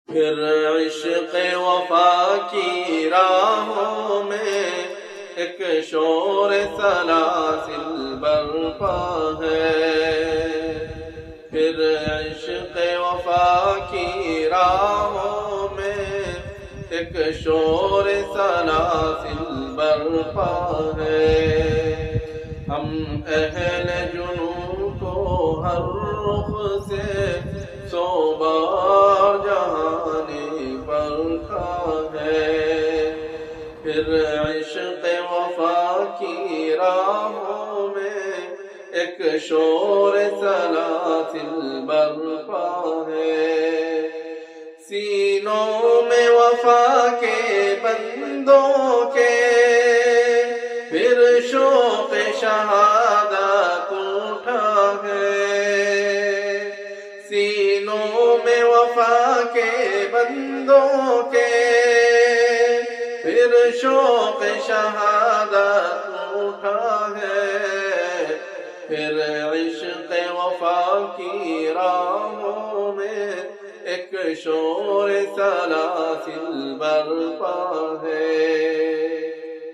پھر عشق وفا کی راہوں میں ایک شور سلاسل برپا ہے، پھر عشق وفا کی راہوں میں ایک شور سلاسل برپا ہے۔ ہم اہل جنوں کو ہر رخ سے سو بار جہاں نے پرکھا ہے، پھر عشق وفا کی راہوں میں ایک شور سلاسل برپا ہے۔ سینوں میں وفا کے بندوں کے پھر شوق شہادت اٹھا ہے، سینوں میں وفا کے بندوں کے پھر شوق شہادت اٹھا ہے، پھر عشق وفا کی راہوں میں ایک شور سلاسل برپا ہے۔